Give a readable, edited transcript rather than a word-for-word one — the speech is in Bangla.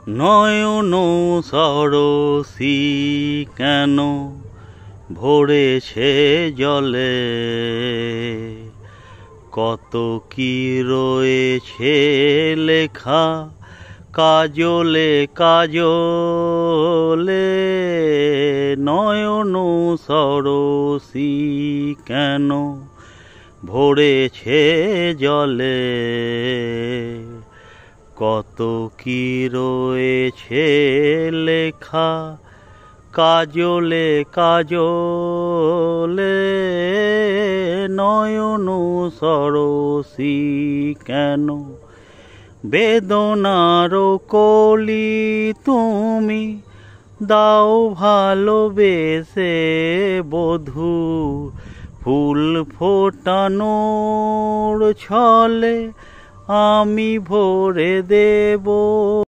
নয়ন সরসী কেন ভরেছে জলে, কত কি রয়েছে লেখা কাজলে কাজলে। নয়ন সরসী কেন ভরেছে জলে, কত কি রয়েছে লেখা কাজলে কাজলে। নয়ন সরসী কেন বেদনার কলি তুমি দাও ভালোবেসে বধূ, ফুল ফোটানোর ছলে আমি ভরে দেব।